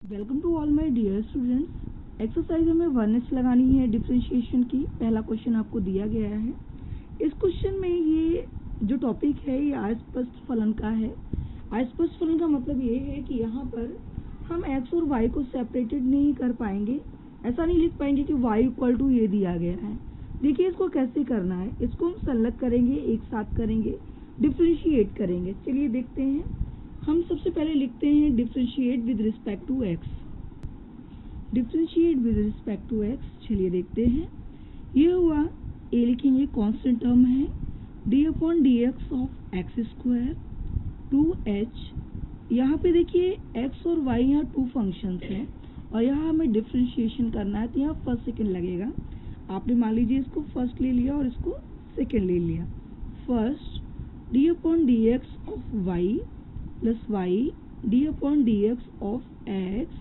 Welcome to all my dear students. Exercise हमें 1h लगानी है डिफरेंशिएशन की। पहला क्वेश्चन आपको दिया गया है। इस क्वेश्चन में ये जो टॉपिक है ये अस्पष्ट फलन का है। अस्पष्ट फलन का मतलब ये है कि यहाँ पर हम x और y को सेपरेटेड नहीं कर पाएंगे। ऐसा नहीं लिख पाएंगे कि y इक्वल टू ये दिया गया है। देखिए इसको कैसे करना है। इसको हम संलग्न करेंगे, एक साथ करेंगे, डिफरेंशिएट करेंगे। चलिए देखते हैं। हम सबसे पहले लिखते हैं differentiate with respect to x. Differentiate with respect to x. चलिए देखते हैं। ये हुआ ए लिखेंगे, कांस्टेंट टर्म है d upon d x of x square 2h। यहाँ पे देखिए एक्स और वाई यहाँ टू फंक्शंस हैं और यहाँ हमें डिफरेंशिएशन करना है तो यहाँ फर्स्ट सेकेंड लगेगा। आपने मान लीजिए इसको फर्स्ट ले लिया और इसको सेकेंड ले लिया। First d upon d x of y plus y d upon d x of x,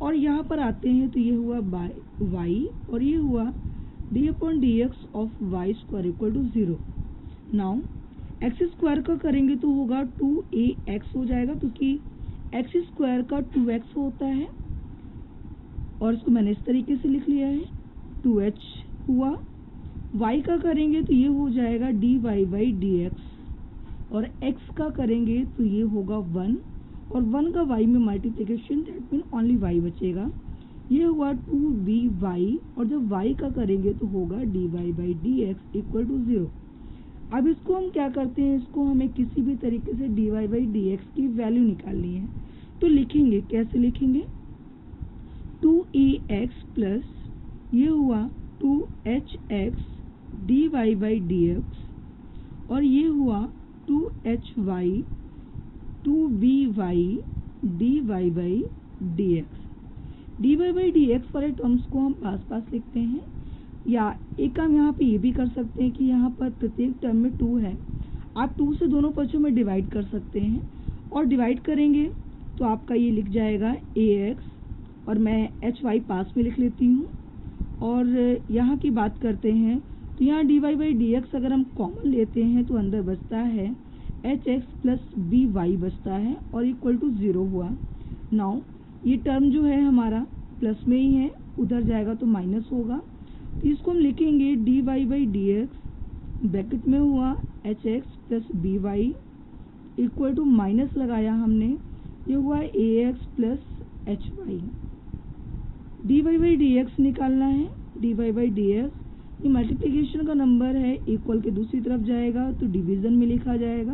और यहाँ पर आते हैं तो ये हुआ बाई वाई और ये हुआ d upon d x of y square equal to 0। Now x square का करेंगे तो होगा 2ax हो जाएगा क्योंकि एक्स स्क्वायर का 2x होता है और इसको मैंने इस तरीके से लिख लिया है 2h हुआ। y का करेंगे तो ये हो जाएगा dy बाई डी एक्स और x का करेंगे तो ये होगा 1 और 1 का y में multiplication, that mean only y बचेगा। ये हुआ 2by और जब y का करेंगे तो होगा dy by d x equal to 0। अब इसको हम क्या करते हैं, इसको हमें किसी भी तरीके से dy बाई डी एक्स की वैल्यू निकालनी है तो लिखेंगे, कैसे लिखेंगे 2ax प्लस ये हुआ 2hx dy by d x और ये हुआ 2hy 2by dy by dx। dy by dx वाले टर्म्स को हम पास पास लिखते हैं, या एक काम यहाँ पे ये भी कर सकते हैं कि यहाँ पर प्रत्येक टर्म में 2 है, आप 2 से दोनों पक्षों में डिवाइड कर सकते हैं और डिवाइड करेंगे तो आपका ये लिख जाएगा ax और मैं hy पास में लिख लेती हूँ। और यहाँ की बात करते हैं तो यहाँ dy बाई डी एक्स अगर हम कॉमन लेते हैं तो अंदर बचता है hx प्लस by बचता है और इक्वल टू 0 हुआ। नाउ ये टर्म जो है हमारा प्लस में ही है, उधर जाएगा तो माइनस होगा तो इसको हम लिखेंगे dy by d x bracket में हुआ hx plus by equal to minus लगाया हमने, ये हुआ ax plus hy। dy by d x निकालना है, dy बाई डी एक्स ये मल्टीप्लिकेशन का नंबर है, इक्वल के दूसरी तरफ जाएगा तो डिवीजन में लिखा जाएगा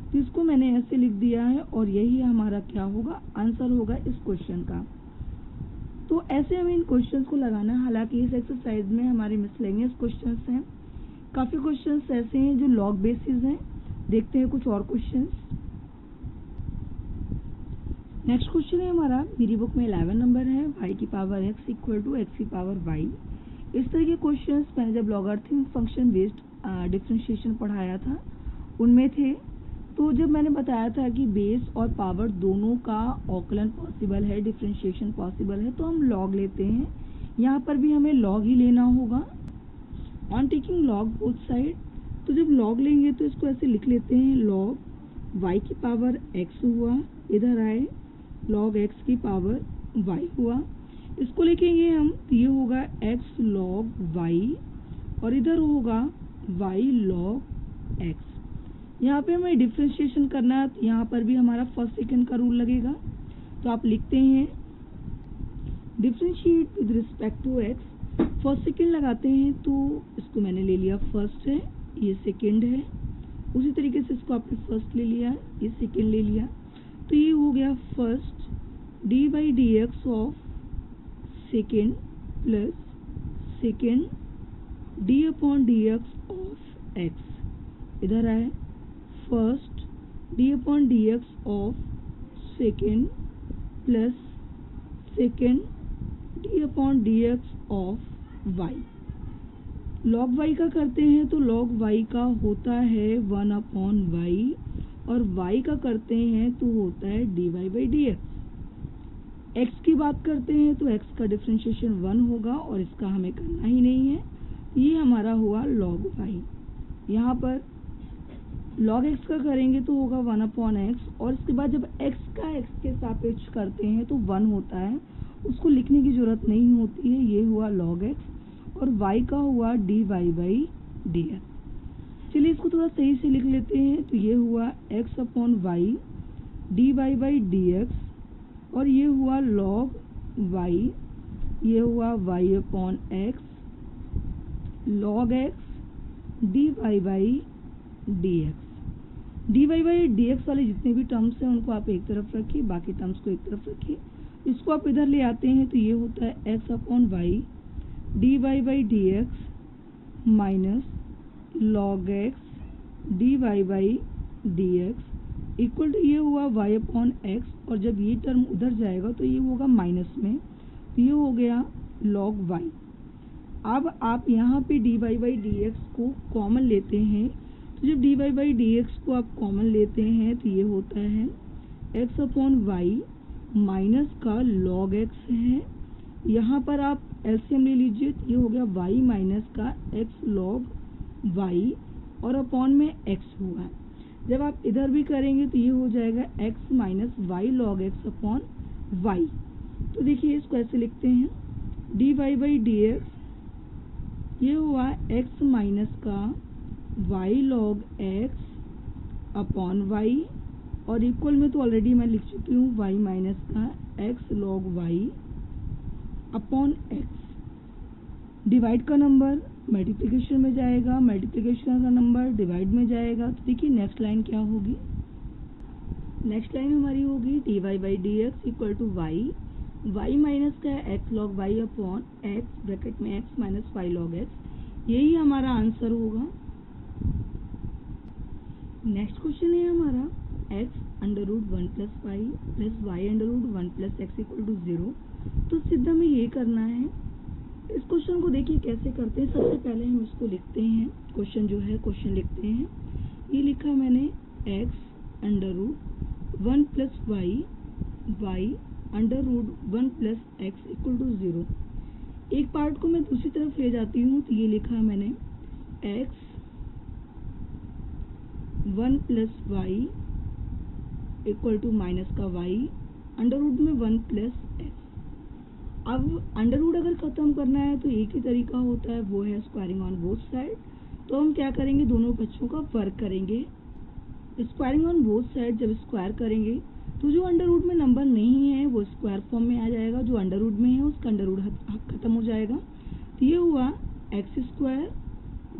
तो इसको मैंने ऐसे लिख दिया है और यही हमारा क्या होगा, आंसर होगा इस क्वेश्चन का। तो ऐसे हमें इन क्वेश्चंस को लगाना है। हालांकि इस एक्सरसाइज में हमारे मिसलेनियस क्वेश्चंस हैं, काफ़ी क्वेश्चंस ऐसे हैं जो लॉग बेसिस हैं। देखते हैं कुछ और क्वेश्चंस। नेक्स्ट क्वेश्चन है हमारा, मेरी बुक में 11 नंबर है, y की power x equal to x की पावर y। इस तरह के क्वेश्चंस मैंने जब लॉगरिथम फंक्शन बेस्ड डिफरेंशिएशन पढ़ाया था उनमें थे। तो जब मैंने बताया था कि बेस और पावर दोनों का ऑकलन पॉसिबल है, डिफरेंशिएशन पॉसिबल है, तो हम लॉग लेते हैं। यहाँ पर भी हमें लॉग ही लेना होगा। On taking log both side, तो जब लॉग लेंगे तो इसको ऐसे लिख लेते हैं, लॉग y की पावर x हुआ, इधर आए लॉग x की पावर y हुआ, इसको लिखेंगे हम तो ये होगा x log y और इधर होगा y log x। यहाँ पे हमें डिफरेंशिएशन करना है तो यहाँ पर भी हमारा फर्स्ट सेकेंड का रूल लगेगा। तो आप लिखते हैं differentiate with respect to x, first second लगाते हैं तो इसको मैंने ले लिया फर्स्ट है, ये सेकेंड है, उसी तरीके से इसको आपने फर्स्ट ले लिया, ये सेकेंड ले लिया तो ये हो गया first d by d x of second plus second d upon d x of x, इधर आए first d upon d x of second plus second d upon d x of y. Log y का करते हैं तो log y का होता है 1 upon Y और वाई का करते हैं तो होता है d y by d x. X की बात करते हैं तो एक्स का डिफरेंशिएशन 1 होगा और इसका हमें करना ही नहीं है, ये हमारा हुआ लॉग वाई। यहाँ पर log x का करेंगे तो होगा 1/x, और इसके बाद जब x का x के सापेक्ष करते हैं तो 1 होता है, उसको लिखने की जरूरत नहीं होती है। ये हुआ log x और y का हुआ dy/dx। चलिए इसको थोड़ा सही से लिख लेते हैं। तो ये हुआ x/y dy/dx, और ये हुआ log y, ये हुआ y/x log x dy/dx। dy/dx वाले जितने भी टर्म्स हैं उनको आप एक तरफ रखिए, बाकी टर्म्स को एक तरफ रखिए। इसको आप इधर ले आते हैं तो ये होता है x/y dy/dx minus log x dy/dx equal to ये हुआ y/x, और जब ये टर्म उधर जाएगा तो ये होगा माइनस में, तो ये हो गया log y। अब आप यहाँ पे dy/dx को कॉमन लेते हैं, तो जब dy/dx को आप कॉमन लेते हैं तो ये होता है x/y माइनस का log x है। यहाँ पर आप एलसीएम ले लीजिए, तो ये हो गया y माइनस का x log y, और अपॉन में x हुआ है। जब आप इधर भी करेंगे तो ये हो जाएगा x minus y log x upon y। तो देखिए इसको ऐसे लिखते हैं, dy/dx ये हुआ x माइनस का y log x upon y, और इक्वल में तो ऑलरेडी मैं लिख चुकी हूँ y माइनस का x log y upon x। Divide का नंबर मल्टीप्लिकेशन में जाएगा, मल्टीप्लिकेशन का नंबर डिवाइड में जाएगा। तो देखिए नेक्स्ट लाइन क्या होगी, नेक्स्ट लाइन हमारी होगी dy/dx equal to y minus का x log y upon x bracket में x minus y log x। यही हमारा आंसर होगा। नेक्स्ट क्वेश्चन है हमारा x√1 + y + y√1 + x equal to 0। तो सीधा में ये करना है। इस क्वेश्चन को देखिए कैसे करते हैं। सबसे पहले हम इसको लिखते हैं, क्वेश्चन जो है क्वेश्चन लिखते हैं। ये लिखा मैंने x√1 + y√1 + x equal to 0। एक पार्ट को मैं दूसरी तरफ ले जाती हूँ, तो ये लिखा मैंने x1 + y equal to minus का y √1 + x। अब अंडरवुड अगर खत्म करना है तो एक ही तरीका होता है, वो है स्क्वायरिंग ऑन बोथ साइड। तो हम क्या करेंगे, दोनों बच्चों का वर्क करेंगे। स्क्वायरिंग ऑन बोथ साइड जब स्क्वायर करेंगे तो जो अंडरवुड में नंबर नहीं है वो स्क्वायर फॉर्म में आ जाएगा, जो अंडरवुड में है उसका अंडरवुड खत्म हो जाएगा। तो ये हुआ x²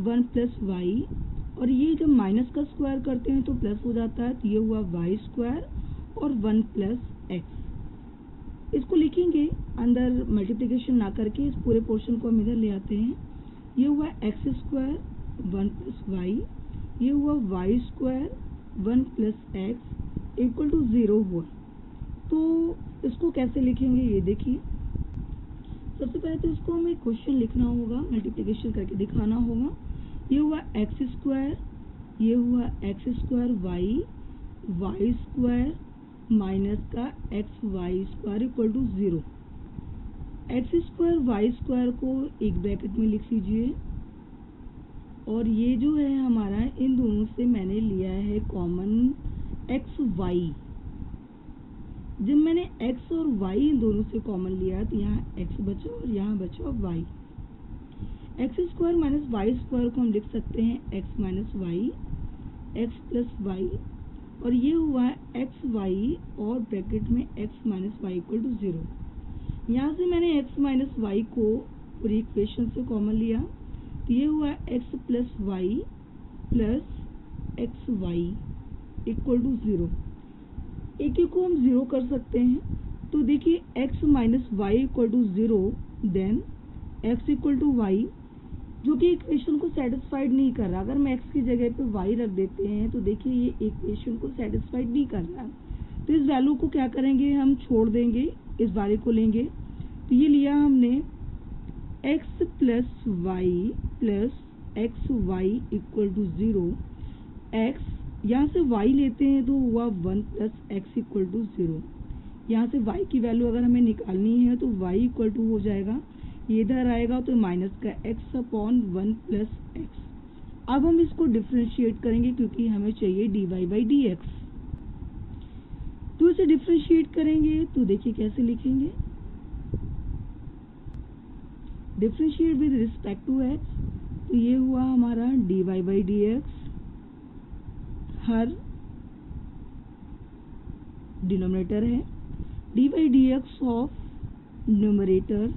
1 + y, और ये जब माइनस का स्क्वायर करते हैं तो प्लस हो जाता है, तो ये हुआ y² और 1 + x। इसको लिखेंगे अंदर मल्टीप्लिकेशन ना करके, इस पूरे पोर्शन को हम इधर ले आते हैं। ये हुआ x² 1 + y, ये हुआ y² 1 + x इक्वल टू 0 हुआ। तो इसको कैसे लिखेंगे ये देखिए। सबसे पहले तो इसको हमें क्वेश्चन लिखना होगा, मल्टीप्लिकेशन करके दिखाना होगा। ये हुआ x², ये हुआ x² y² माइनस का xy² equal to 0। x² y² को एक ब्रैकेट में लिख लीजिए, और ये जो है हमारा इन दोनों से मैंने लिया है कॉमन xy। जब मैंने x और y इन दोनों से कॉमन लिया तो यहाँ x बचा और यहाँ बचा y। x² माइनस y² को हम लिख सकते हैं x minus y x plus y, और ये हुआ एक्स वाई और ब्रैकेट में x minus y equal to 0। यहाँ से मैंने x माइनस वाई को पूरी इक्वेशन से कॉमन लिया, तो ये हुआ x plus y plus x y equal to 0। एक एक को हम 0 कर सकते हैं। तो देखिए x minus y equal to 0, then x equal to y, जो कि इक्वेशन को सेटिस्फाइड नहीं कर रहा। अगर मैं x की जगह पे y रख देते हैं तो देखिए ये इक्वेशन को सेटिस्फाइड नहीं कर रहा। तो इस वैल्यू को क्या करेंगे, हम छोड़ देंगे, इस वाले को लेंगे। तो ये लिया हमने x plus y plus x y equal to 0। x यहाँ से y लेते हैं तो हुआ 1 प्लस एक्स इक्वल टू 0। यहाँ से y की वैल्यू अगर हमें निकालनी है तो y इक्वल टू हो जाएगा, ये इधर आएगा तो माइनस का x अपॉन 1 प्लस एक्स। अब हम इसको डिफ्रेंशिएट करेंगे क्योंकि हमें चाहिए dy/dx। तो इसे डिफ्रेंशिएट करेंगे तो देखिए कैसे लिखेंगे, differentiate with respect to x, तो ये हुआ हमारा dy/dx, हर डिनोमिनेटर है, dy/dx of numerator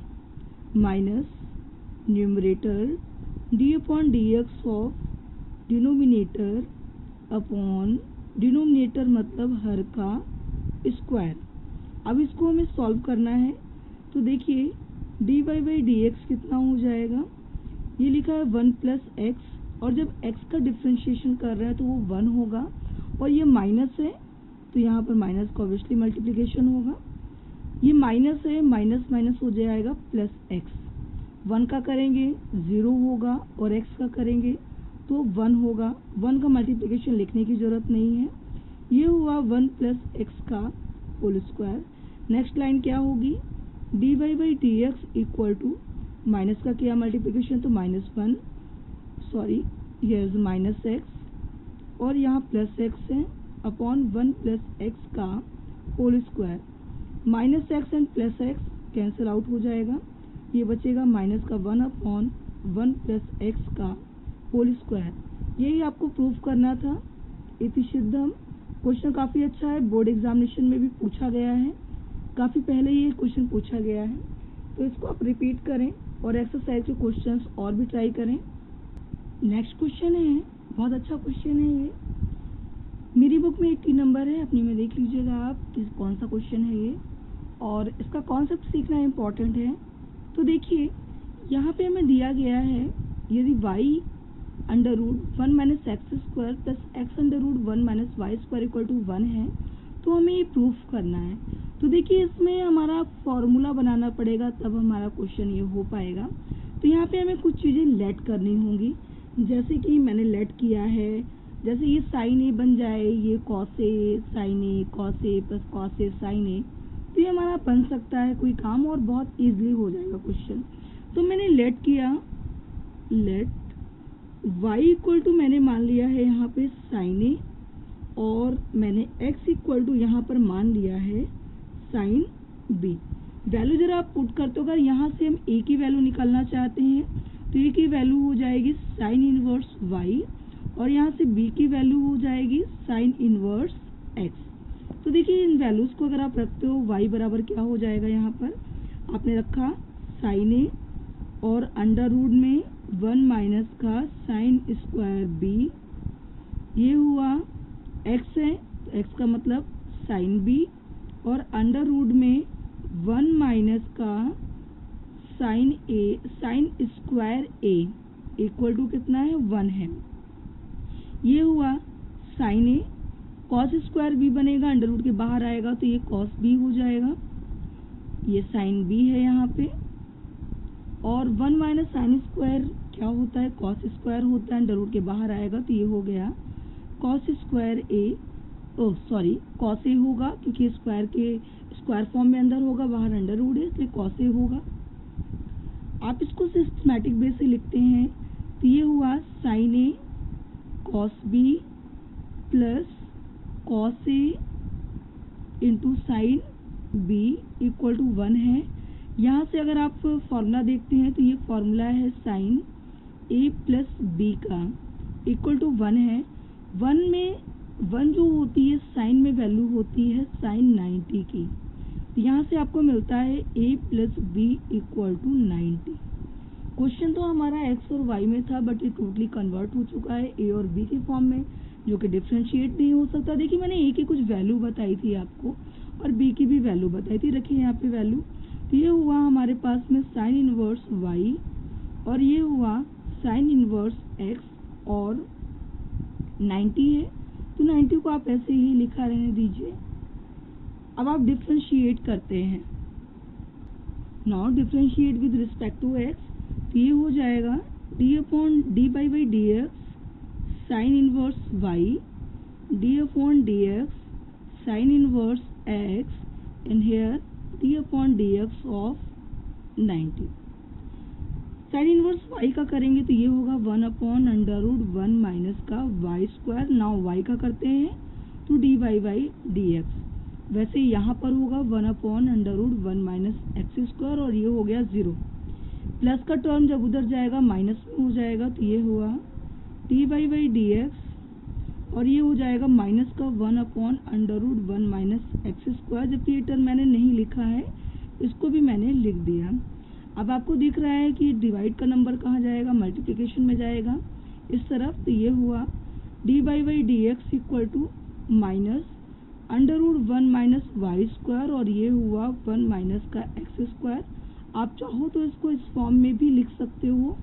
minus numerator d/dx of denominator upon denominator मतलब हर का स्क्वायर। अब इसको हमें सॉल्व करना है, तो देखिए dy/dx कितना हो जाएगा, ये लिखा है 1 + x, और जब x का डिफ्रेंशिएशन कर रहे हैं तो वो 1 होगा, और ये माइनस है तो यहाँ पर माइनस का ऑब्वियसली मल्टीप्लिकेशन होगा, ये माइनस है, माइनस माइनस हो जाएगा प्लस x, 1 का करेंगे 0 होगा और x का करेंगे तो 1 होगा, 1 का मल्टीप्लिकेशन लिखने की ज़रूरत नहीं है। ये हुआ 1 + x का होल स्क्वायर। नेक्स्ट लाइन क्या होगी, dy/dx इक्वल टू माइनस का किया मल्टीप्लिकेशन तो -1, सॉरी हियर इज -x, और यहाँ +x है अपॉन 1 + x का whole square. -x and +x cancel out हो जाएगा, ये बचेगा माइनस का 1 अपॉन 1 + x का होल स्क्वायर। यही आपको प्रूफ करना था। इति सिद्धम। क्वेश्चन काफ़ी अच्छा है, बोर्ड एग्जामिनेशन में भी पूछा गया है, काफ़ी पहले ये क्वेश्चन पूछा गया है, तो इसको आप रिपीट करें और एक्सरसाइज के क्वेश्चंस और भी ट्राई करें। नेक्स्ट क्वेश्चन है, बहुत अच्छा क्वेश्चन है ये, मेरी बुक में 80 नंबर है, अपनी में देख लीजिएगा आप किस कौन सा क्वेश्चन है ये, और इसका कॉन्सेप्ट सीखना इम्पॉर्टेंट है। तो देखिए यहाँ पे हमें दिया गया है, यदि y √1 - x² + x √1 - y² = 1 है तो हमें ये प्रूफ करना है। तो देखिए इसमें हमारा फॉर्मूला बनाना पड़ेगा, तब हमारा क्वेश्चन ये हो पाएगा। तो यहाँ पे हमें कुछ चीज़ें लेट करनी होंगी, जैसे कि मैंने लेट किया है, जैसे ये साइन ए बन जाए, ये cos A sign A, cos A plus cos A sign ए, तो ये हमारा बन सकता है कोई काम और बहुत ईजिली हो जाएगा क्वेश्चन। तो मैंने लेट किया, लेट y इक्वल टू मैंने मान लिया है यहाँ पे साइन ए, और मैंने x इक्वल टू यहाँ पर मान लिया है साइन बी। वैल्यू जरा आप पुट करते हो, अगर यहाँ से हम a की वैल्यू निकालना चाहते हैं तो a की वैल्यू हो जाएगी साइन इनवर्स y, और यहाँ से b की वैल्यू हो जाएगी साइन इनवर्स x। तो देखिए इन वैल्यूज़ को अगर आप रखते हो, y बराबर क्या हो जाएगा, यहाँ पर आपने रखा साइन ए और अंडर रूट में 1 माइनस का साइन स्क्वायर बी, ये हुआ x है तो x का मतलब साइन बी, और अंडर रूट में 1 माइनस का sine A, sine square A equal to कितना है 1 है, ये हुआ sine A, cos square B बनेगा, अंडर रूट के बाहर आएगा तो ये कॉस बी हो जाएगा, ये साइन बी है यहाँ पे, और 1 माइनस साइन स्क्वायर क्या होता है, कॉस स्क्वायर होता है, अंडर रूट के बाहर आएगा तो ये हो गया cos square A, oh sorry cos A होगा क्योंकि स्क्वायर के स्क्वायर फॉर्म में अंदर होगा, बाहर अंडर रूट है इसलिए कॉस ए होगा। आप इसको सिस्टमैटिक बेस से लिखते हैं तो ये हुआ sine A cos B plus cos A into sine B equal to 1 है। यहाँ से अगर आप फॉर्मूला देखते हैं तो ये फॉर्मूला है साइन ए प्लस बी का इक्वल टू 1 है। 1 में 1 जो होती है साइन में वैल्यू होती है साइन 90 की, तो यहाँ से आपको मिलता है a plus B equal to 90। Question तो हमारा x और y में था, बट ये टोटली कन्वर्ट हो चुका है a और b के फॉर्म में, जो कि डिफ्रेंशिएट नहीं हो सकता। देखिए मैंने a की कुछ वैल्यू बताई थी आपको और b की भी वैल्यू बताई थी, रखिए यहाँ पे वैल्यू। तो ये हुआ हमारे पास में साइन इनवर्स y, और ये हुआ साइन इनवर्स x, और 90 है तो 90 को आप ऐसे ही लिखा रहने दीजिए। अब आप डिफ्रेंशिएट करते हैं, now differentiate with respect to x, तो ये हो जाएगा dy/dx sine inverse y, dy/dx sine inverse x, and here dy/dx of 90। Sine inverse y का करेंगे तो ये होगा 1/√1 माइनस का y²। नाउ y का करते हैं तो dy/dx। वैसे यहाँ पर होगा 1/√1 माइनस x² और ये हो गया 0। प्लस का टर्म जब उधर जाएगा माइनस में हो जाएगा तो ये हुआ dy/dx और ये हो जाएगा माइनस का 1/√1 माइनस x²। जबकि ये टर्म मैंने नहीं लिखा है, इसको भी मैंने लिख दिया। अब आपको दिख रहा है कि डिवाइड का नंबर कहाँ जाएगा, मल्टीप्लिकेशन में जाएगा इस तरफ। तो ये हुआ dy/dx equal to -√1 minus y² और ये हुआ 1 माइनस का x²। आप चाहो तो इसको इस फॉर्म में भी लिख सकते हो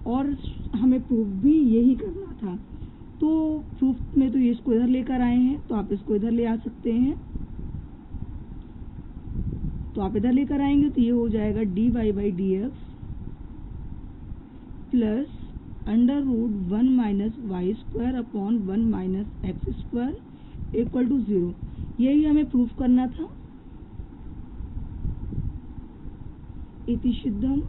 और हमें प्रूफ भी यही करना था। तो प्रूफ में तो ये इसको इधर लेकर आए हैं, तो आप इसको इधर ले आ सकते हैं। तो आप इधर लेकर आएंगे तो ये हो जाएगा dy/dx plus √1 minus y² upon 1 minus x² equal to 0। यही हमें प्रूफ करना था। इति सिद्धम।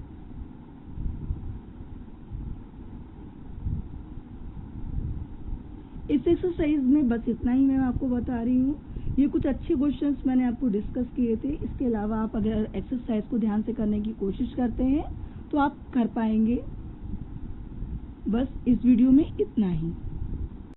इस एक्सरसाइज में बस इतना ही मैं आपको बता रही हूँ। ये कुछ अच्छे क्वेश्चंस मैंने आपको डिस्कस किए थे। इसके अलावा आप अगर एक्सरसाइज को ध्यान से करने की कोशिश करते हैं तो आप कर पाएंगे। बस इस वीडियो में इतना ही।